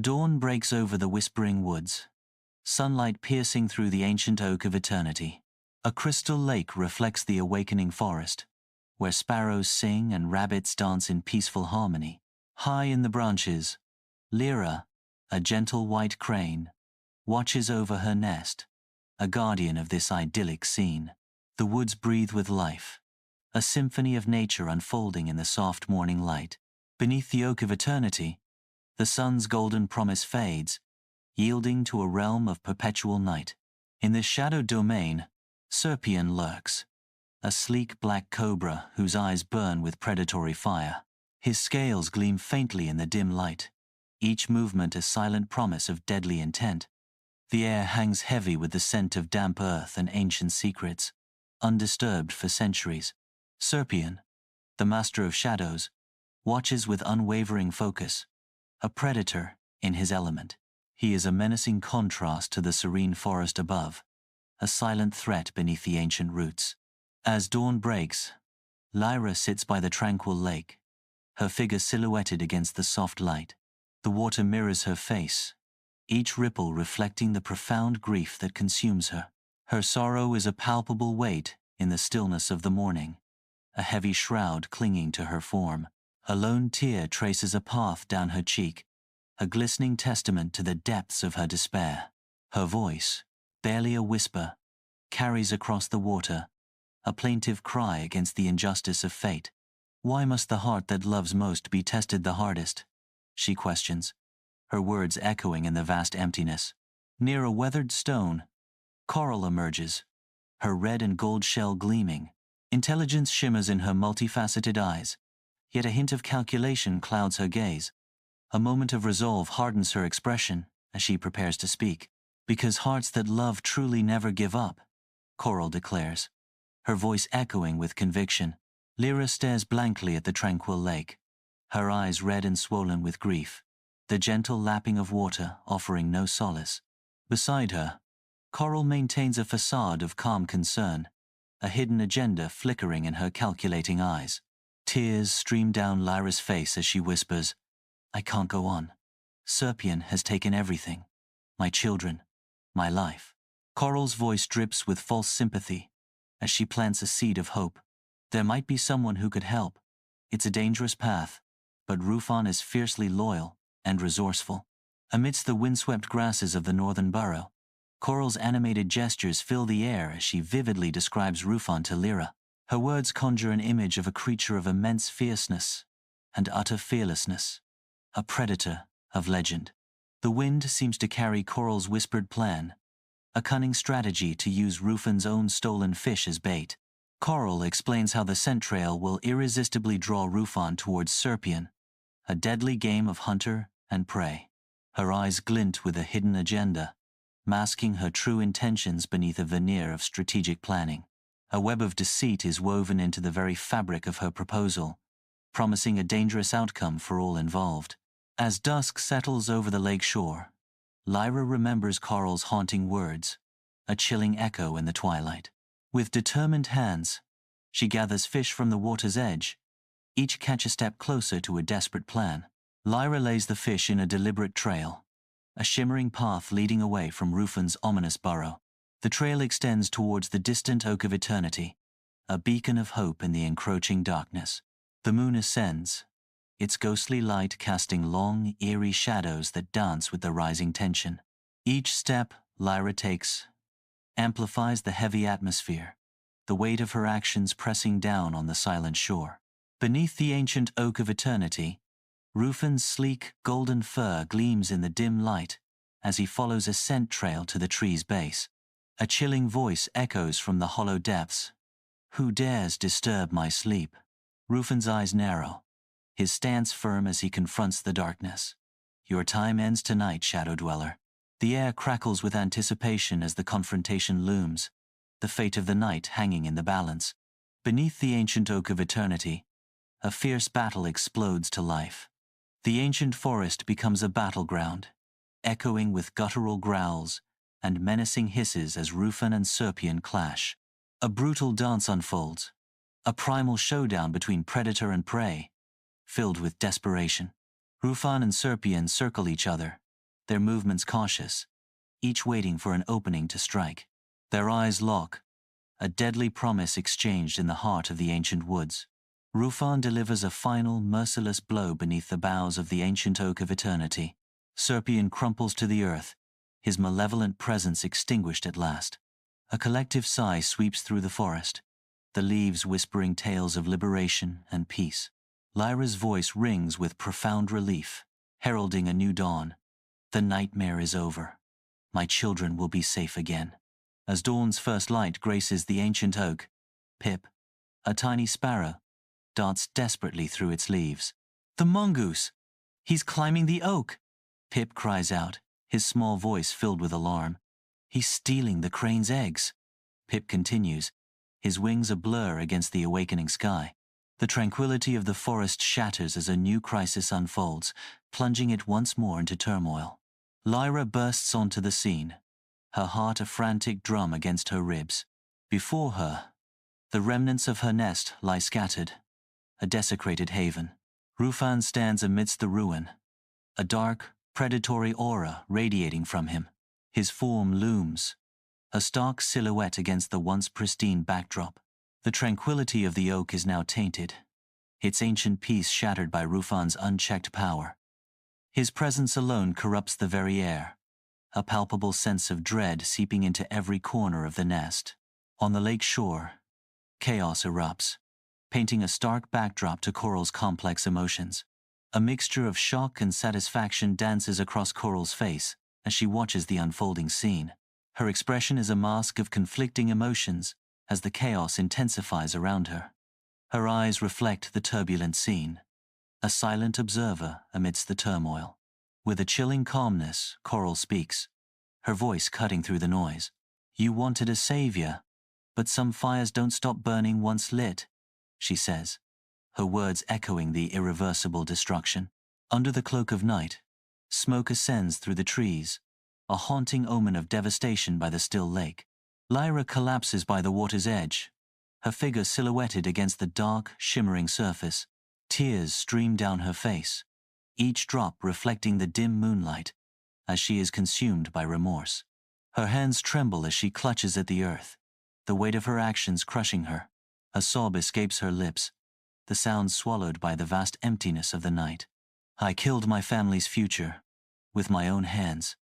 Dawn breaks over the whispering woods, sunlight piercing through the ancient oak of eternity. A crystal lake reflects the awakening forest, where sparrows sing and rabbits dance in peaceful harmony. High in the branches, Lyra, a gentle white crane, watches over her nest, a guardian of this idyllic scene. The woods breathe with life, a symphony of nature unfolding in the soft morning light. Beneath the oak of eternity, the sun's golden promise fades, yielding to a realm of perpetual night. In this shadowed domain, Serpent lurks, a sleek black cobra whose eyes burn with predatory fire. His scales gleam faintly in the dim light, each movement a silent promise of deadly intent. The air hangs heavy with the scent of damp earth and ancient secrets, undisturbed for centuries. Serpent, the master of shadows, watches with unwavering focus, a predator in his element. He is a menacing contrast to the serene forest above, a silent threat beneath the ancient roots. As dawn breaks, Lyra sits by the tranquil lake, her figure silhouetted against the soft light. The water mirrors her face, each ripple reflecting the profound grief that consumes her. Her sorrow is a palpable weight in the stillness of the morning, a heavy shroud clinging to her form. A lone tear traces a path down her cheek, a glistening testament to the depths of her despair. Her voice, barely a whisper, carries across the water, a plaintive cry against the injustice of fate. Why must the heart that loves most be tested the hardest? She questions, her words echoing in the vast emptiness. Near a weathered stone, Coral emerges, her red and gold shell gleaming. Intelligence shimmers in her multifaceted eyes, yet a hint of calculation clouds her gaze. A moment of resolve hardens her expression as she prepares to speak. Because hearts that love truly never give up, Coral declares, her voice echoing with conviction. Lyra stares blankly at the tranquil lake, her eyes red and swollen with grief, the gentle lapping of water offering no solace. Beside her, Coral maintains a facade of calm concern, a hidden agenda flickering in her calculating eyes. Tears stream down Lyra's face as she whispers, "I can't go on. Serpent has taken everything. My children, my life." Coral's voice drips with false sympathy as she plants a seed of hope. There might be someone who could help. It's a dangerous path, but Rufon is fiercely loyal and resourceful. Amidst the windswept grasses of the northern burrow, Coral's animated gestures fill the air as she vividly describes Rufon to Lyra. Her words conjure an image of a creature of immense fierceness and utter fearlessness, a predator of legend. The wind seems to carry Coral's whispered plan, a cunning strategy to use Rufon's own stolen fish as bait. Coral explains how the scent trail will irresistibly draw Rufon towards Serpent, a deadly game of hunter and prey. Her eyes glint with a hidden agenda, masking her true intentions beneath a veneer of strategic planning. A web of deceit is woven into the very fabric of her proposal, promising a dangerous outcome for all involved. As dusk settles over the lake shore, Lyra remembers Coral's haunting words, a chilling echo in the twilight. With determined hands, she gathers fish from the water's edge, each catch a step closer to a desperate plan. Lyra lays the fish in a deliberate trail, a shimmering path leading away from Rufon's ominous burrow. The trail extends towards the distant oak of eternity, a beacon of hope in the encroaching darkness. The moon ascends, its ghostly light casting long, eerie shadows that dance with the rising tension. Each step Lyra takes amplifies the heavy atmosphere, the weight of her actions pressing down on the silent shore. Beneath the ancient oak of eternity, Rufon's sleek, golden fur gleams in the dim light as he follows a scent trail to the tree's base. A chilling voice echoes from the hollow depths. "Who dares disturb my sleep?" Rufon's eyes narrow, his stance firm as he confronts the darkness. "Your time ends tonight, Shadow Dweller." The air crackles with anticipation as the confrontation looms, the fate of the night hanging in the balance. Beneath the ancient oak of eternity, a fierce battle explodes to life. The ancient forest becomes a battleground, echoing with guttural growls and menacing hisses as Rufon and Serpent clash. A brutal dance unfolds, a primal showdown between predator and prey, filled with desperation. Rufon and Serpent circle each other, their movements cautious, each waiting for an opening to strike. Their eyes lock, a deadly promise exchanged in the heart of the ancient woods. Rufan delivers a final, merciless blow beneath the boughs of the ancient oak of eternity. Serpent crumples to the earth, his malevolent presence extinguished at last. A collective sigh sweeps through the forest, the leaves whispering tales of liberation and peace. Lyra's voice rings with profound relief, heralding a new dawn. The nightmare is over. My children will be safe again. As dawn's first light graces the ancient oak, Pip, a tiny sparrow, darts desperately through its leaves. The mongoose! He's climbing the oak! Pip cries out, his small voice filled with alarm. He's stealing the crane's eggs. Pip continues, his wings a blur against the awakening sky. The tranquility of the forest shatters as a new crisis unfolds, plunging it once more into turmoil. Lyra bursts onto the scene, her heart a frantic drum against her ribs. Before her, the remnants of her nest lie scattered, a desecrated haven. Rufan stands amidst the ruin, a dark, predatory aura radiating from him. His form looms, a stark silhouette against the once pristine backdrop. The tranquility of the oak is now tainted, its ancient peace shattered by Rufan's unchecked power. His presence alone corrupts the very air, a palpable sense of dread seeping into every corner of the nest. On the lake shore, chaos erupts, painting a stark backdrop to Coral's complex emotions. A mixture of shock and satisfaction dances across Coral's face as she watches the unfolding scene. Her expression is a mask of conflicting emotions as the chaos intensifies around her. Her eyes reflect the turbulent scene, a silent observer amidst the turmoil. With a chilling calmness, Coral speaks, her voice cutting through the noise. You wanted a savior, but some fires don't stop burning once lit, she says, her words echoing the irreversible destruction. Under the cloak of night, smoke ascends through the trees, a haunting omen of devastation by the still lake. Lyra collapses by the water's edge, her figure silhouetted against the dark, shimmering surface. Tears stream down her face, each drop reflecting the dim moonlight as she is consumed by remorse. Her hands tremble as she clutches at the earth, the weight of her actions crushing her. A sob escapes her lips, the sound swallowed by the vast emptiness of the night. I killed my family's future with my own hands,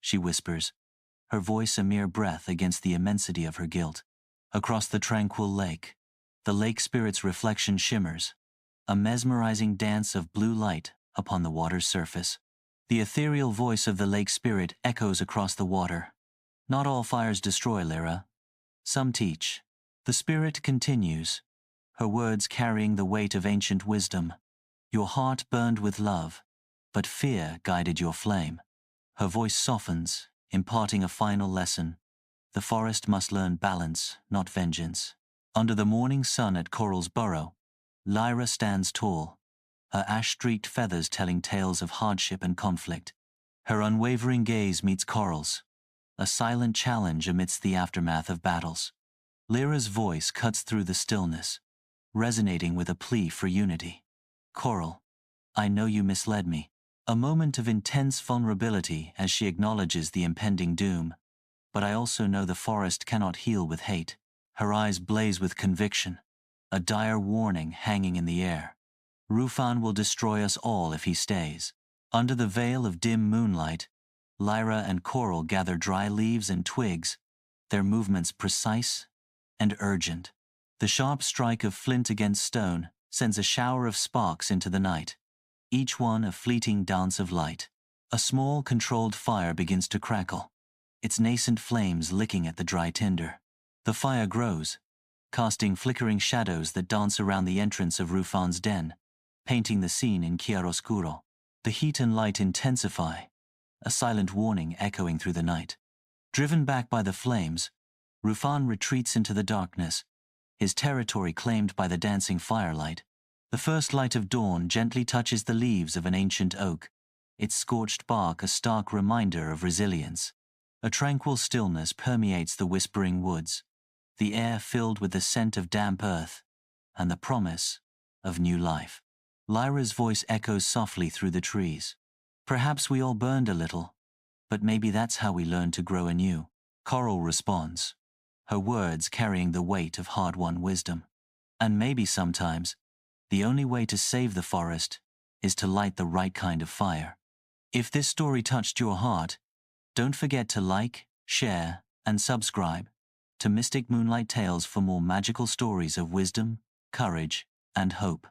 she whispers, her voice a mere breath against the immensity of her guilt. Across the tranquil lake, the lake spirit's reflection shimmers, a mesmerizing dance of blue light upon the water's surface. The ethereal voice of the lake spirit echoes across the water. Not all fires destroy, Lyra. Some teach. The spirit continues, her words carrying the weight of ancient wisdom. Your heart burned with love, but fear guided your flame. Her voice softens, imparting a final lesson. The forest must learn balance, not vengeance. Under the morning sun at Coral's burrow, Lyra stands tall, her ash-streaked feathers telling tales of hardship and conflict. Her unwavering gaze meets Coral's, a silent challenge amidst the aftermath of battles. Lyra's voice cuts through the stillness, resonating with a plea for unity. Coral, I know you misled me. A moment of intense vulnerability as she acknowledges the impending doom. But I also know the forest cannot heal with hate. Her eyes blaze with conviction, a dire warning hanging in the air. Rufan will destroy us all if he stays. Under the veil of dim moonlight, Lyra and Coral gather dry leaves and twigs, their movements precise and urgent. The sharp strike of flint against stone sends a shower of sparks into the night, each one a fleeting dance of light. A small, controlled fire begins to crackle, its nascent flames licking at the dry tinder. The fire grows, casting flickering shadows that dance around the entrance of Rufan's den, painting the scene in chiaroscuro. The heat and light intensify, a silent warning echoing through the night. Driven back by the flames, Rufan retreats into the darkness, his territory claimed by the dancing firelight. The first light of dawn gently touches the leaves of an ancient oak, its scorched bark a stark reminder of resilience. A tranquil stillness permeates the whispering woods, the air filled with the scent of damp earth and the promise of new life. Lyra's voice echoes softly through the trees. Perhaps we all burned a little, But maybe that's how we learn to grow anew. Coral responds, her words carrying the weight of hard-won wisdom. And maybe sometimes, the only way to save the forest is to light the right kind of fire. If this story touched your heart, don't forget to like, share, and subscribe to Mystic Moonlight Tales for more magical stories of wisdom, courage, and hope.